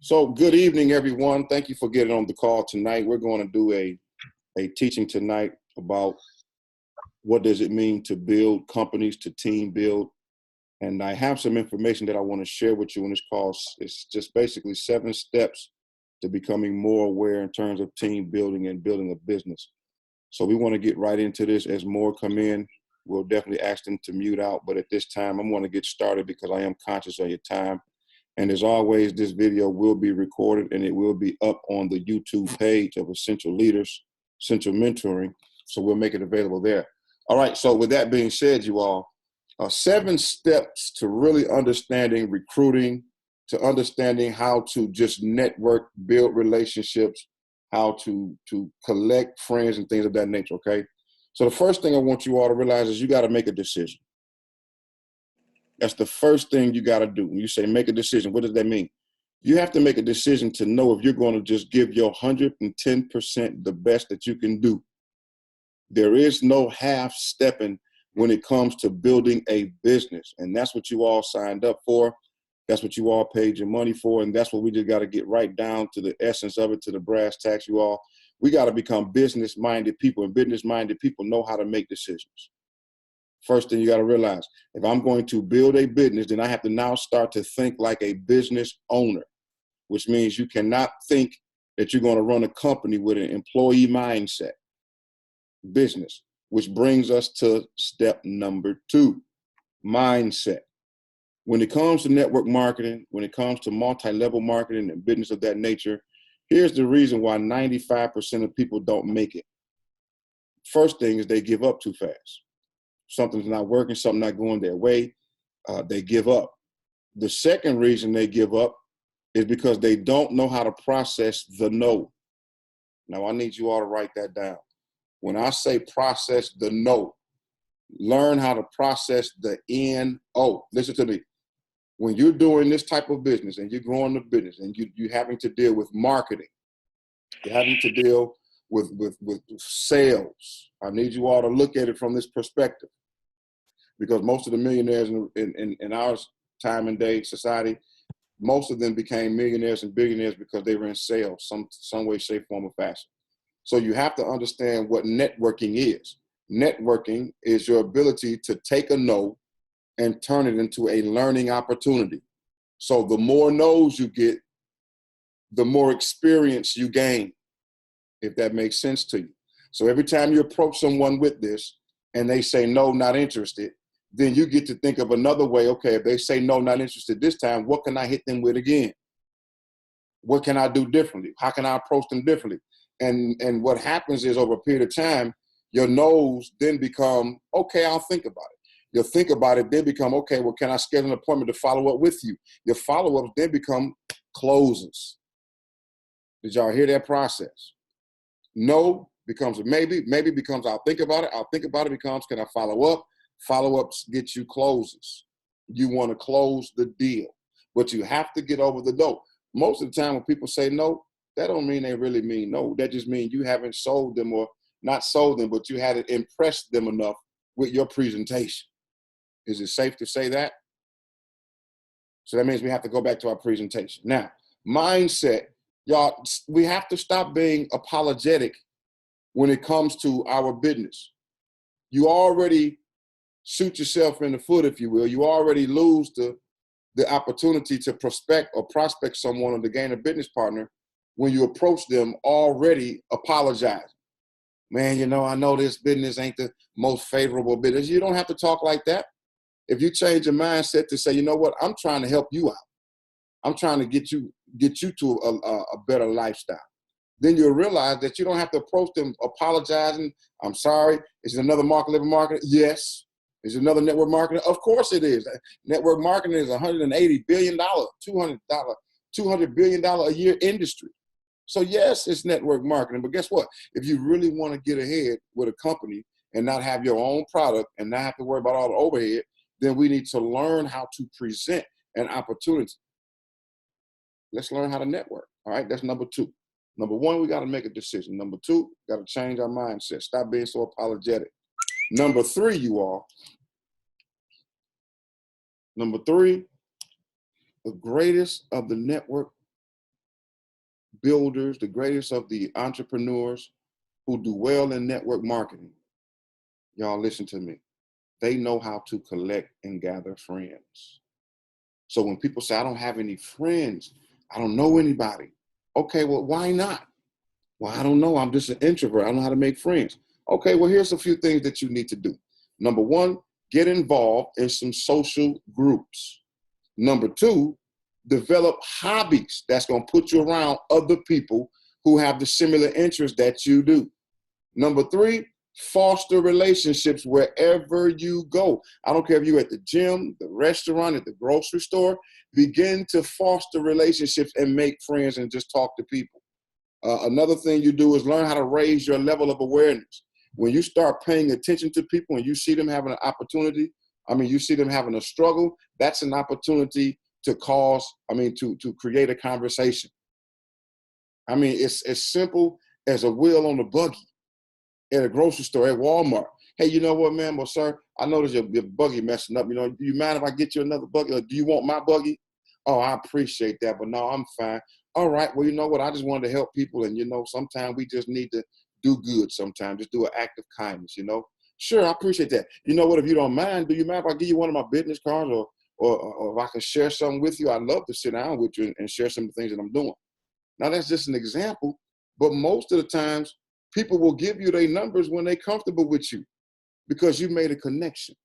So good evening, everyone. Thank you for getting on the call tonight. We're going to do a teaching tonight about what does it mean to build companies, to team build. And I have some information that I want to share with you in this call. It's just basically 7 steps to becoming more aware in terms of team building and building a business. So we want to get right into this. As more come in, we'll definitely ask them to mute out. But at this time, I'm going to get started because I am conscious of your time. And as always, this video will be recorded and it will be up on the YouTube page of Essential Leaders, Essential Mentoring. So we'll make it available there. All right. So with that being said, you all, 7 steps to really understanding recruiting, to understanding how to just network, build relationships, how to collect friends and things of that nature. Okay. So the first thing I want you all to realize is you got to make a decision. That's the first thing you got to do. When you say make a decision, what does that mean? You have to make a decision to know if you're going to just give your 110% the best that you can do. There is no half stepping when it comes to building a business. And that's what you all signed up for. That's what you all paid your money for. And that's what we just got to get right down to the essence of it, to the brass tacks, you all. We got to become business-minded people, and business-minded people know how to make decisions. First thing you got to realize, if I'm going to build a business, then I have to now start to think like a business owner, which means you cannot think that you're going to run a company with an employee mindset. Business, which brings us to step number 2, mindset. When it comes to network marketing, when it comes to multi-level marketing and business of that nature, here's the reason why 95% of people don't make it. First thing is they give up too fast. Something's not working, something not going their way, they give up. The second reason they give up is because they don't know how to process the no. Now, I need you all to write that down. When I say process the no, learn how to process the N-O. Listen to me. When you're doing this type of business and you're growing the business and you're having to deal with marketing, you're having to deal with sales, I need you all to look at it from this perspective. Because most of the millionaires in our time and day society, most of them became millionaires and billionaires because they were in sales, some way, shape, form, or fashion. So you have to understand what networking is. Networking is your ability to take a no and turn it into a learning opportunity. So the more no's you get, the more experience you gain, if that makes sense to you. So every time you approach someone with this and they say, no, not interested, then you get to think of another way. Okay, if they say no, not interested this time, what can I hit them with again? What can I do differently? How can I approach them differently? And what happens is over a period of time, your no's then become, okay, I'll think about it. You'll think about it, then become, okay, well, can I schedule an appointment to follow up with you? Your follow-ups then become closes. Did y'all hear that process? No becomes a maybe, maybe becomes I'll think about it becomes can I follow up? Follow-ups get you closes. You want to close the deal, but you have to get over the no. Most of the time when people say no, that don't mean they really mean no. That just means you haven't sold them, or not sold them, but you hadn't impressed them enough with your presentation. Is it safe to say that? So that means we have to go back to our presentation. Now, mindset, y'all, we have to stop being apologetic when it comes to our business. You already shoot yourself in the foot, if you will. You already lose the opportunity to prospect someone or to gain a business partner when you approach them already apologizing. Man, I know this business ain't the most favorable business. You don't have to talk like that. If you change your mindset to say, you know what, I'm trying to help you out. I'm trying to get you to a better lifestyle. Then you'll realize that you don't have to approach them apologizing. I'm sorry. Is it another market-level marketer? Yes. Is it another network marketer? Of course it is. Network marketing is $180 billion, $200 billion a year industry. So yes, it's network marketing, but guess what? If you really want to get ahead with a company and not have your own product and not have to worry about all the overhead, then we need to learn how to present an opportunity. Let's learn how to network. All right, that's number 2. Number 1, we got to make a decision. Number 2, got to change our mindset. Stop being so apologetic. Number 3, you all. Number 3, the greatest of the network builders, the greatest of the entrepreneurs who do well in network marketing, y'all listen to me, they know how to collect and gather friends. So when people say, I don't have any friends, I don't know anybody. Okay, well, why not? Well, I don't know. I'm just an introvert. I don't know how to make friends. Okay, well, here's a few things that you need to do. Number one, get involved in some social groups. Number two, develop hobbies that's going to put you around other people who have the similar interests that you do. Number three, foster relationships wherever you go. I don't care if you're at the gym, the restaurant, at the grocery store. Begin to foster relationships and make friends and just talk to people. Another thing you do is learn how to raise your level of awareness. When you start paying attention to people and you see them having an opportunity, you see them having a struggle, that's an opportunity to to create a conversation. It's as simple as a wheel on a buggy at a grocery store, at Walmart. Hey, you know what, man? Well, sir, I noticed your buggy messing up. Do you mind if I get you another buggy? Or do you want my buggy? Oh, I appreciate that, but no, I'm fine. All right, well, you know what? I just wanted to help people, and, sometimes we just need to do good sometimes. Just do an act of kindness, Sure, I appreciate that. You know what? If you don't mind, do you mind if I give you one of my business cards or if I can share something with you? I'd love to sit down with you and share some of the things that I'm doing. Now, that's just an example, but most of the times, people will give you their numbers when they're comfortable with you because you made a connection.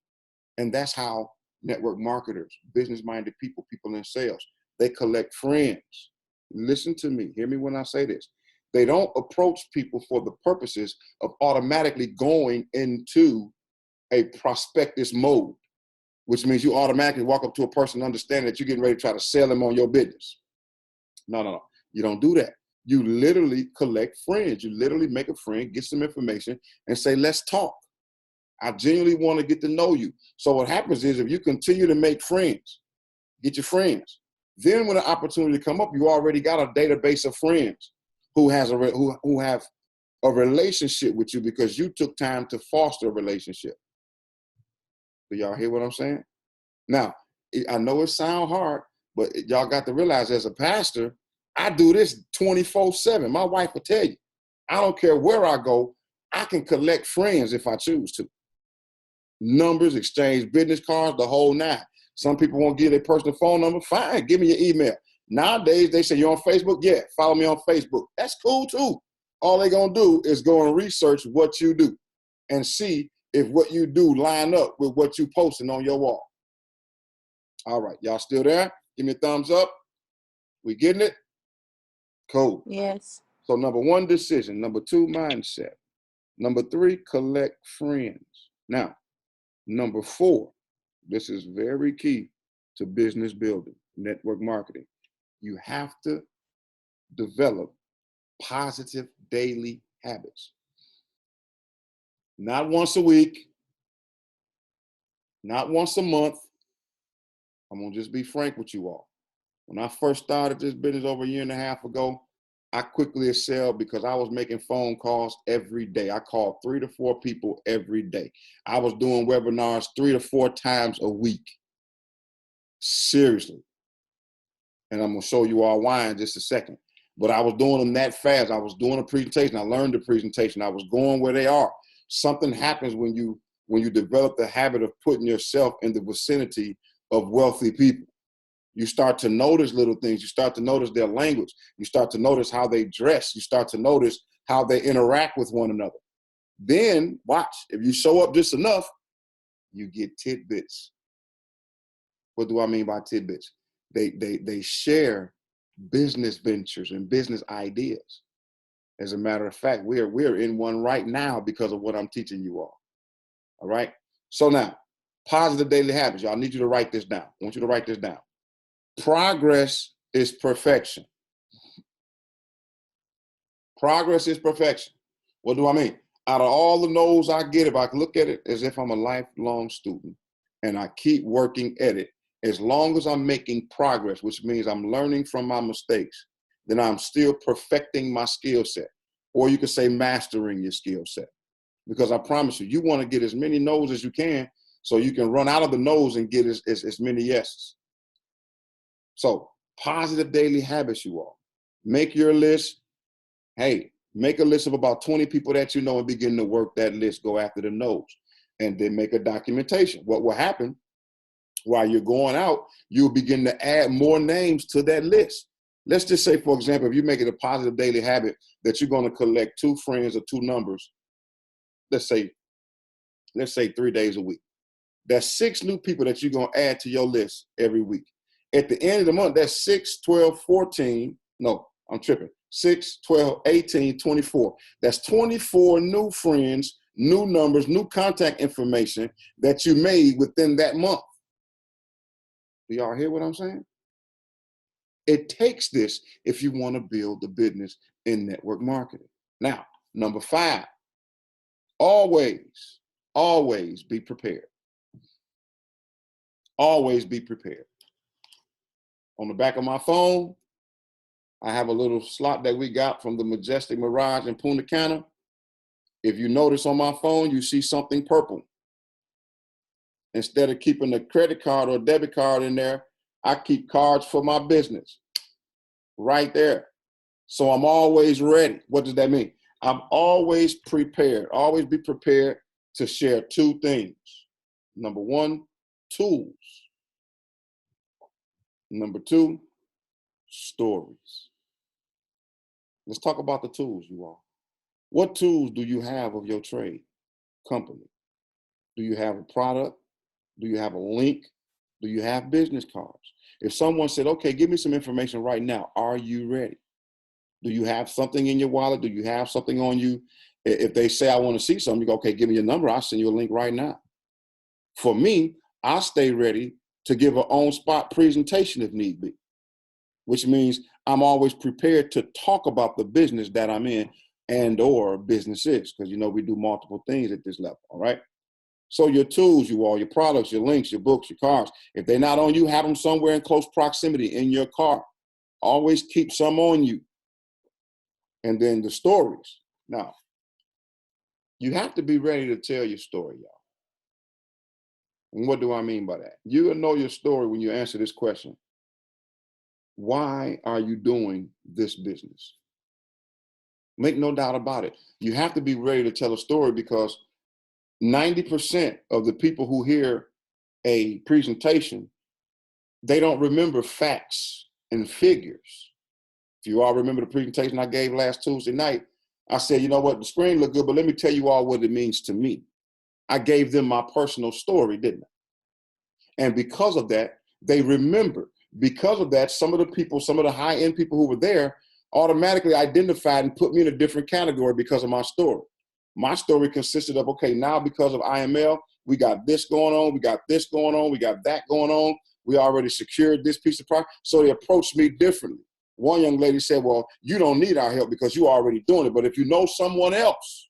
And that's how network marketers, business-minded people, people in sales, they collect friends. Listen to me. Hear me when I say this. They don't approach people for the purposes of automatically going into a prospectus mode, which means you automatically walk up to a person and understand that you're getting ready to try to sell them on your business. No. You don't do that. You literally collect friends. You literally make a friend, get some information, and say, let's talk. I genuinely want to get to know you. So what happens is if you continue to make friends, get your friends, then when an opportunity come up, you already got a database of friends who have a relationship with you because you took time to foster a relationship. Do y'all hear what I'm saying? Now, I know it sounds hard, but y'all got to realize as a pastor, I do this 24/7. My wife will tell you, I don't care where I go, I can collect friends if I choose to. Numbers, exchange business cards, the whole nine. Some people won't give their personal phone number. Fine, give me your email. Nowadays, they say, you're on Facebook? Yeah, follow me on Facebook. That's cool too. All they're going to do is go and research what you do and see if what you do line up with what you posting on your wall. All right, y'all still there? Give me a thumbs up. We getting it? Cool. Yes. So number one, decision. Number two, mindset. Number three, collect friends. Now, number four, this is very key to business building, network marketing. You have to develop positive daily habits. Not once a week, not once a month. I'm going to just be frank with you all. When I first started this business over a year and a half ago, I quickly excelled because I was making phone calls every day. I called 3 to 4 people every day. I was doing webinars 3 to 4 times a week. Seriously. And I'm going to show you all why in just a second. But I was doing them that fast. I was doing a presentation. I learned the presentation. I was going where they are. Something happens when you develop the habit of putting yourself in the vicinity of wealthy people. You start to notice little things. You start to notice their language. You start to notice how they dress. You start to notice how they interact with one another. Then, watch, if you show up just enough, you get tidbits. What do I mean by tidbits? They share business ventures and business ideas. As a matter of fact, we're in one right now because of what I'm teaching you all. All right? So now, positive daily habits. Y'all, I need you to write this down. I want you to write this down. Progress is perfection. Progress is perfection. What do I mean? Out of all the no's I get, if I look at it as if I'm a lifelong student and I keep working at it, as long as I'm making progress, which means I'm learning from my mistakes, then I'm still perfecting my skill set. Or you could say mastering your skill set. Because I promise you, you want to get as many no's as you can so you can run out of the no's and get as many yeses. So positive daily habits, you all. Make your list. Hey, make a list of about 20 people that you know and begin to work that list. Go after the no's. And then make a documentation. What will happen while you're going out, you'll begin to add more names to that list. Let's just say, for example, if you make it a positive daily habit that you're going to collect 2 friends or 2 numbers, let's say 3 days a week. That's 6 new people that you're going to add to your list every week. At the end of the month, that's 6, 12, 14. No, I'm tripping. 6, 12, 18, 24. That's 24 new friends, new numbers, new contact information that you made within that month. Do y'all hear what I'm saying? It takes this if you want to build the business in network marketing. Now, number 5, always be prepared. Always be prepared. On the back of my phone, I have a little slot that we got from the Majestic Mirage in Punta Cana. If you notice on my phone, you see something purple. Instead of keeping a credit card or debit card in there, I keep cards for my business right there. So I'm always ready. What does that mean? I'm always prepared. Always be prepared to share 2 things. Number 1, tools. Number 2, stories. Let's talk about the tools, you all. What tools do you have of your trade company? Do you have a product? Do you have a link? Do you have business cards? If someone said, okay, give me some information right now, are you ready? Do you have something in your wallet? Do you have something on you? If they say, I want to see something, you go, okay, give me your number. I'll send you a link right now. For me, I'll stay ready to give an on-spot presentation if need be, which means I'm always prepared to talk about the business that I'm in and or businesses, because, you know, we do multiple things at this level, all right? So your tools, you all, your products, your links, your books, your cards, if they're not on you, have them somewhere in close proximity in your car. Always keep some on you. And then the stories. Now, you have to be ready to tell your story, y'all. And what do I mean by that? You will know your story when you answer this question. Why are you doing this business? Make no doubt about it. You have to be ready to tell a story, because 90% of the people who hear a presentation, they don't remember facts and figures. If you all remember the presentation I gave last Tuesday night, I said, you know what, the screen looked good, but let me tell you all what it means to me. I gave them my personal story, didn't I? And because of that, they remember. Because of that, some of the people, some of the high-end people who were there automatically identified and put me in a different category because of my story. My story consisted of, okay, now because of IML, we got this going on, we got this going on, we got that going on. We already secured this piece of product. So they approached me differently. One young lady said, well, you don't need our help because you're already doing it. But if you know someone else,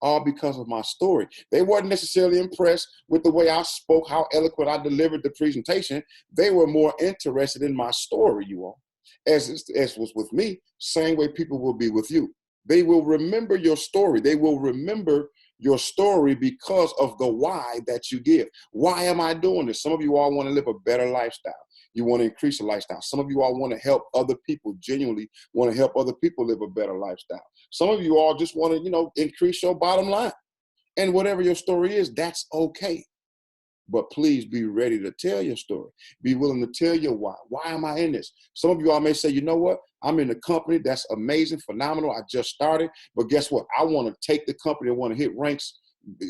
all because of my story. They weren't necessarily impressed with the way I spoke, how eloquent I delivered the presentation. They were more interested in my story, you all. As was with me, same way people will be with you. They will remember your story. They will remember your story because of the why that you give. Why am I doing this? Some of you all want to live a better lifestyle. You want to increase a lifestyle. Some of you all want to help other people, genuinely want to help other people live a better lifestyle. Some of you all just want to, increase your bottom line. And whatever your story is, that's okay. But please be ready to tell your story. Be willing to tell your why. Why am I in this? Some of you all may say, you know what? I'm in a company that's amazing, phenomenal. I just started. But guess what? I want to take the company. I want to hit ranks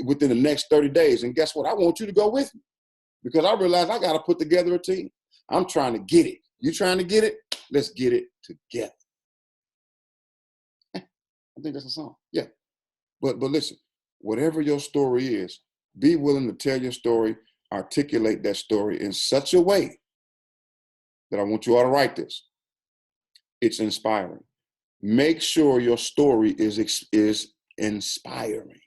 within the next 30 days. And guess what? I want you to go with me, because I realize I got to put together a team. I'm trying to get it. You trying to get it? Let's get it together. I think that's a song. Yeah. But listen, whatever your story is, be willing to tell your story, articulate that story in such a way that I want you all to write this. It's inspiring. Make sure your story is inspiring.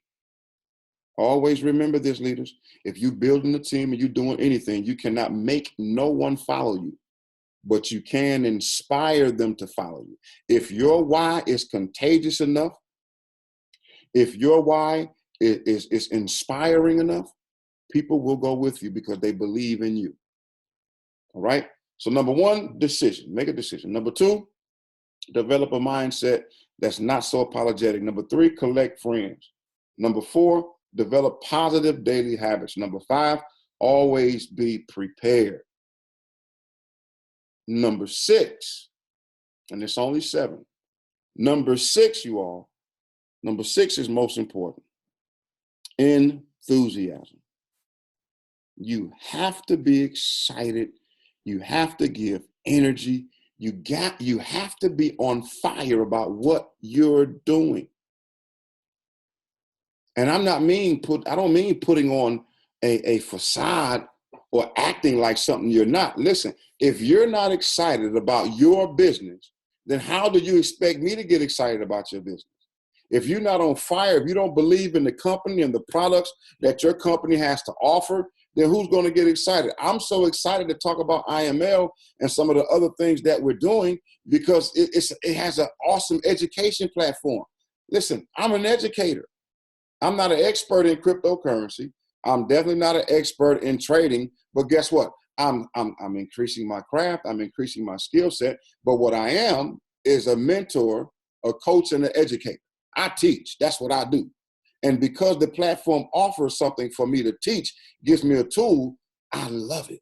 Always remember this, leaders. If you're building a team and you're doing anything, you cannot make no one follow you, but you can inspire them to follow you. If your why is contagious enough, if your why is inspiring enough, people will go with you because they believe in you. All right? So number 1, decision. Make a decision. Number 2, develop a mindset that's not so apologetic. Number 3, collect friends. Number 4, develop positive daily habits. Number 5, always be prepared. Number 6, and it's only 7. Number 6, you all, number 6 is most important. Enthusiasm. You have to be excited. You have to give energy. You have to be on fire about what you're doing. And I don't mean putting on a facade or acting like something you're not. Listen, if you're not excited about your business, then how do you expect me to get excited about your business? If you're not on fire, if you don't believe in the company and the products that your company has to offer, then who's going to get excited? I'm so excited to talk about IML and some of the other things that we're doing because it has an awesome education platform. Listen, I'm an educator. I'm not an expert in cryptocurrency. I'm definitely not an expert in trading, but guess what? I'm increasing my craft. I'm increasing my skill set. But what I am is a mentor, a coach, and an educator. I teach. That's what I do. And because the platform offers something for me to teach, gives me a tool, I love it.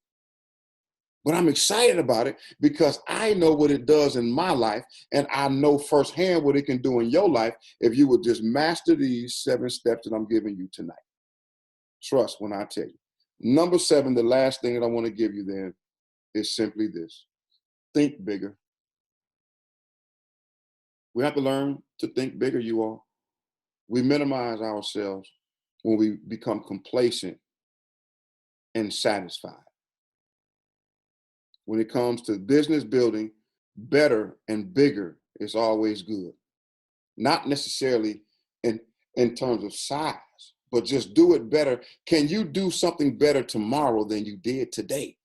But I'm excited about it because I know what it does in my life, and I know firsthand what it can do in your life if you would just master these 7 steps that I'm giving you tonight. Trust when I tell you. Number 7, the last thing that I want to give you then is simply this. Think bigger. We have to learn to think bigger, you all. We minimize ourselves when we become complacent and satisfied. When it comes to business building, better and bigger is always good. Not necessarily in terms of size, but just do it better. Can you do something better tomorrow than you did today?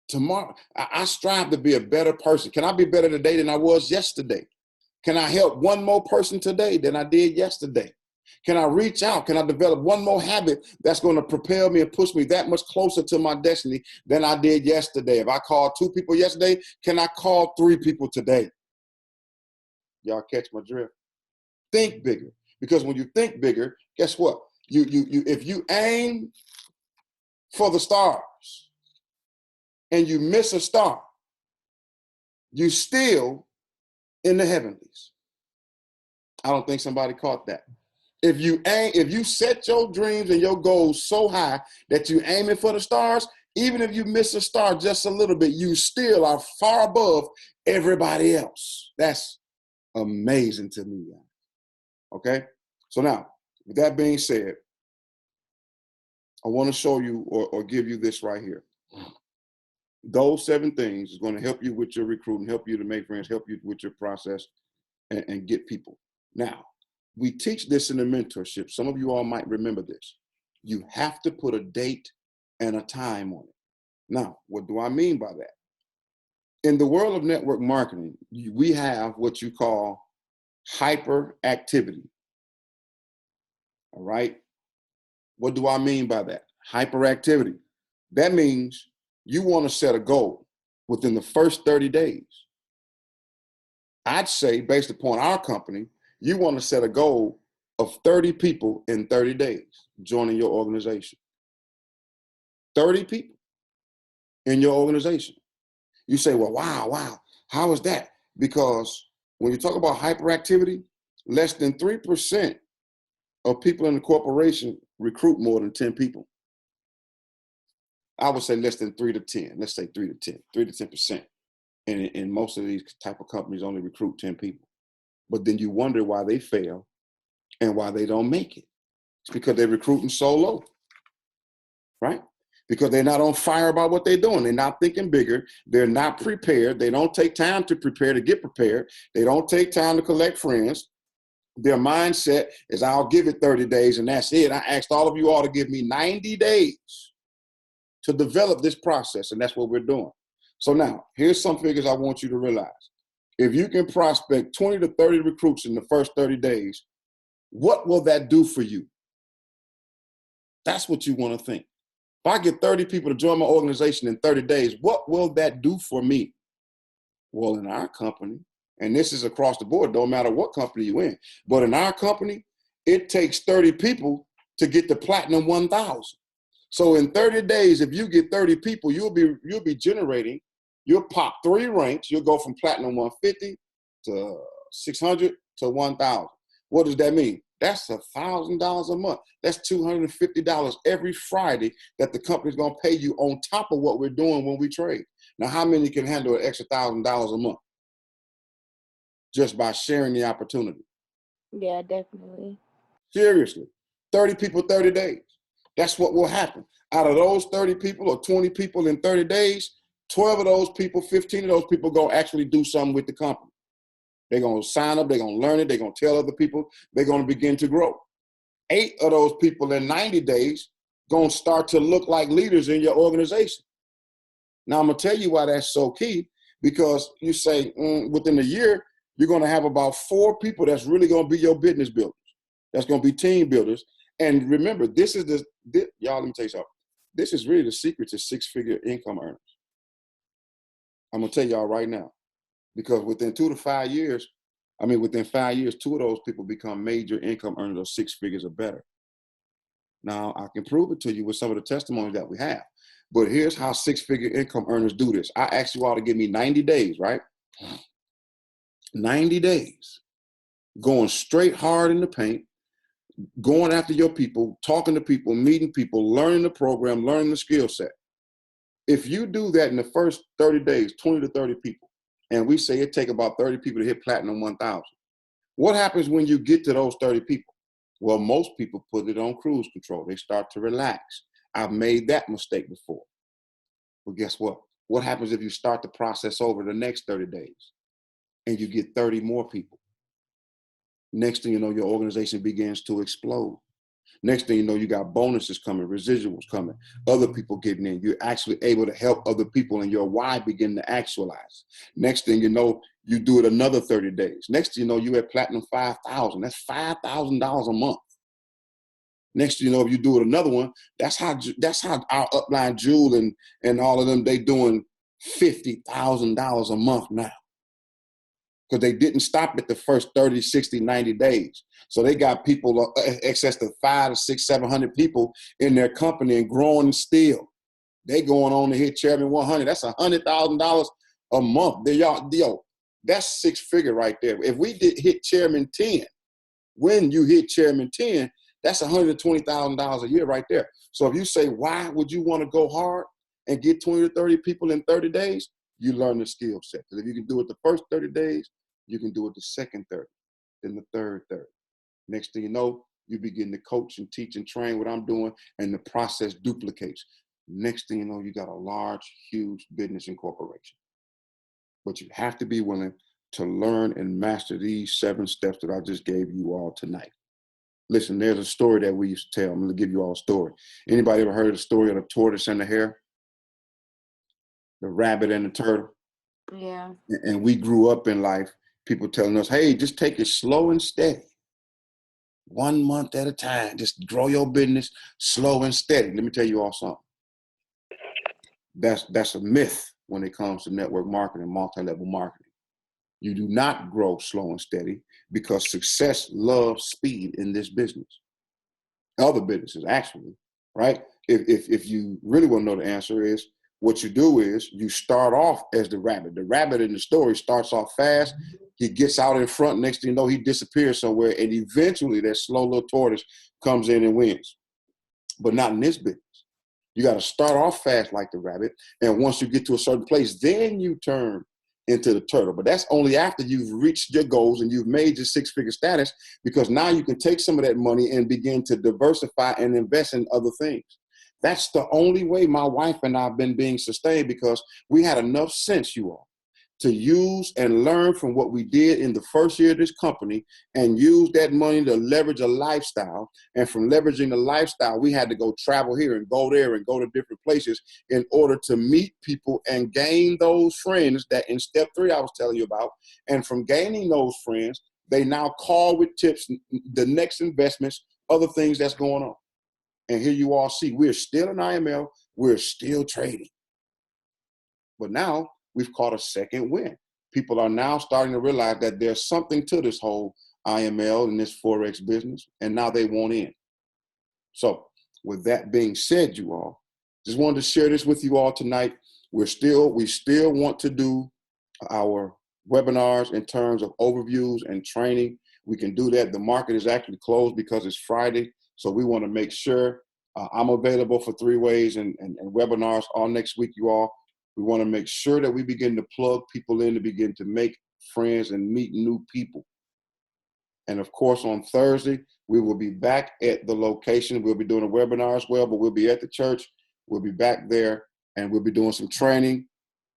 Tomorrow, I strive to be a better person. Can I be better today than I was yesterday? Can I help one more person today than I did yesterday? Can I reach out? Can I develop one more habit that's going to propel me and push me that much closer to my destiny than I did yesterday? If I called 2 people yesterday, can I call 3 people today? Y'all catch my drift? Think bigger. Because when you think bigger, guess what? If you aim for the stars and you miss a star, you still in the heavenlies. I don't think somebody caught that. If you set your dreams and your goals so high that you're aiming for the stars, even if you miss a star just a little bit, you still are far above everybody else. That's amazing to me. Okay? So now, with that being said, I want to show you or give you this right here. Those 7 things is going to help you with your recruiting, help you to make friends, help you with your process, and get people. Now, we teach this in the mentorship. Some of you all might remember this. You have to put a date and a time on it. Now, what do I mean by that? In the world of network marketing, we have what you call hyperactivity. All right? What do I mean by that? Hyperactivity. That means you want to set a goal within the first 30 days. I'd say, based upon our company, you want to set a goal of 30 people in 30 days joining your organization. 30 people in your organization. You say, well, wow, how is that? Because when you talk about hyperactivity, less than 3% of people in the corporation recruit more than 10 people. I would say less than 3 to 10. Let's say 3 to 10, 3 to 10%. And most of these type of companies only recruit 10 people. But then you wonder why they fail and why they don't make it. It's because they're recruiting so low, right? Because they're not on fire about what they're doing. They're not thinking bigger. They're not prepared. They don't take time to prepare to get prepared. They don't take time to collect friends. Their mindset is, I'll give it 30 days and that's it. I asked all of you all to give me 90 days to develop this process, and that's what we're doing. So now, here's some figures I want you to realize. If you can prospect 20 to 30 recruits in the first 30 days, what will that do for you? That's what you want to think. If I get 30 people to join my organization in 30 days, what will that do for me? Well, in our company, And this is across the board, don't matter what company you're in. But in our company, it takes 30 people to get the platinum 1,000. So in 30 days, if you get 30 people, you'll be generating, you'll pop 3 ranks. You'll go from platinum 150 to 600 to 1,000. What does that mean? That's $1,000 a month. That's $250 every Friday that the company's gonna pay you on top of what we're doing when we trade. Now, how many can handle an extra $1,000 a month just by sharing the opportunity? Yeah, definitely. Seriously, 30 people, 30 days. That's what will happen. Out of those 30 people or 20 people in 30 days, 12 of those people, 15 of those people gonna actually do something with the company. They're gonna sign up, they're gonna learn it, they're gonna tell other people, they're gonna begin to grow. 8 of those people in 90 days gonna start to look like leaders in your organization. Now, I'm gonna tell you why that's so key, because you say within a year, you're gonna have about 4 people that's really gonna be your business builders. That's gonna be team builders. And remember, y'all, let me tell you something. This is really the secret to 6-figure income earners. I'm gonna tell y'all right now, because within 2 to 5 years, within 5 years, 2 of those people become major income earners of 6 figures or better. Now, I can prove it to you with some of the testimonies that we have. But here's how 6-figure income earners do this. I asked you all to give me 90 days, right? 90 days, going straight hard in the paint, going after your people, talking to people, meeting people, learning the program, learning the skill set. If you do that in the first 30 days, 20 to 30 people, and we say it take about 30 people to hit platinum 1,000, what happens when you get to those 30 people? Well, most people put it on cruise control. They start to relax. I've made that mistake before. But guess what? What happens if you start the process over the next 30 days and you get 30 more people? Next thing you know, your organization begins to explode. Next thing you know, you got bonuses coming, residuals coming, other people getting in. You're actually able to help other people and your why begin to actualize. Next thing you know, you do it another 30 days. Next thing you know, you at platinum 5,000. That's $5,000 a month. Next thing you know, if you do it another one, that's how our upline Jewel and all of them, they doing $50,000 a month now. Because they didn't stop at the first 30, 60, 90 days. So they got people excess to 500 to 600, 700 people in their company and growing still. They going on to hit Chairman 100. That's $100,000 a month. That's 6-figure right there. If we did hit Chairman 10, when you hit Chairman 10, that's $120,000 a year right there. So if you say, why would you want to go hard and get 20 to 30 people in 30 days? You learn the skill set. Because if you can do it the first 30 days, you can do it the second 30, then the third 30. Next thing you know, you begin to coach and teach and train what I'm doing, and the process duplicates. Next thing you know, you got a large, huge business incorporation. But you have to be willing to learn and master these 7 steps that I just gave you all tonight. Listen, there's a story that we used to tell. I'm going to give you all a story. Anybody ever heard the story of the tortoise and the hare? The rabbit and the turtle? Yeah. And we grew up in life, people telling us, hey, just take it slow and steady. 1 month at a time. Just grow your business slow and steady. Let me tell you all something. That's a myth when it comes to network marketing, multi-level marketing. You do not grow slow and steady, because success loves speed in this business. Other businesses, actually, right? If you really want to know the answer is, what you do is you start off as the rabbit. The rabbit in the story starts off fast. He gets out in front. Next thing you know, he disappears somewhere. And eventually that slow little tortoise comes in and wins. But not in this business. You got to start off fast like the rabbit. And once you get to a certain place, then you turn into the turtle. But that's only after you've reached your goals and you've made your 6-figure status, because now you can take some of that money and begin to diversify and invest in other things. That's the only way my wife and I have been being sustained, because we had enough sense, you all, to use and learn from what we did in the first year of this company and use that money to leverage a lifestyle. And from leveraging the lifestyle, we had to go travel here and go there and go to different places in order to meet people and gain those friends that in step 3 I was telling you about. And from gaining those friends, they now call with tips, the next investments, other things that's going on. And here you all see, we're still in IML, we're still trading. But now we've caught a second win. people are now starting to realize that there's something to this whole IML and this Forex business, and now they want in. So with that being said, you all, just wanted to share this with you all tonight. We still want to do our webinars in terms of overviews and training. We can do that. The market is actually closed because it's Friday. So we want to make sure I'm available for 3 ways and webinars all next week, you all. We want to make sure that we begin to plug people in to begin to make friends and meet new people. And of course, on Thursday, we will be back at the location. We'll be doing a webinar as well, but we'll be at the church. We'll be back there, and we'll be doing some training,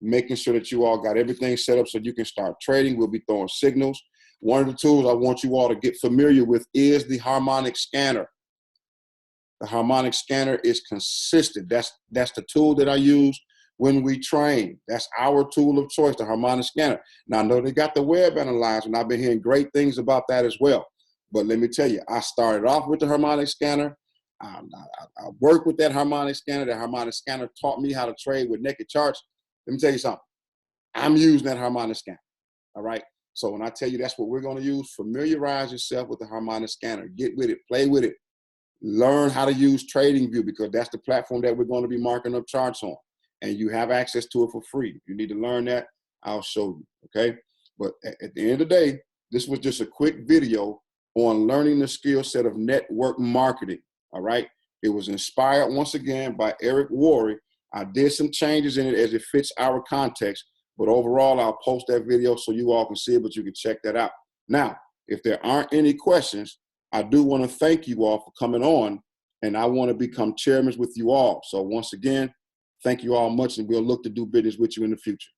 making sure that you all got everything set up so you can start trading. We'll be throwing signals. One of the tools I want you all to get familiar with is the harmonic scanner. The harmonic scanner is consistent. That's the tool that I use when we train. That's our tool of choice, the harmonic scanner. Now, I know they got the web analyzer, and I've been hearing great things about that as well. But let me tell you, I started off with the harmonic scanner. I worked with that harmonic scanner. The harmonic scanner taught me how to trade with naked charts. Let me tell you something. I'm using that harmonic scanner, all right? So when I tell you that's what we're going to use, familiarize yourself with the harmonic scanner. Get with it. Play with it. Learn how to use TradingView, because that's the platform that we're going to be marking up charts on. And you have access to it for free. If you need to learn that, I'll show you, okay? But at the end of the day, this was just a quick video on learning the skill set of network marketing, all right? It was inspired, once again, by Eric Worre. I did some changes in it as it fits our context, but overall, I'll post that video so you all can see it, but you can check that out. Now, if there aren't any questions, I do want to thank you all for coming on, and I want to become chairman with you all. So once again, thank you all much, and we'll look to do business with you in the future.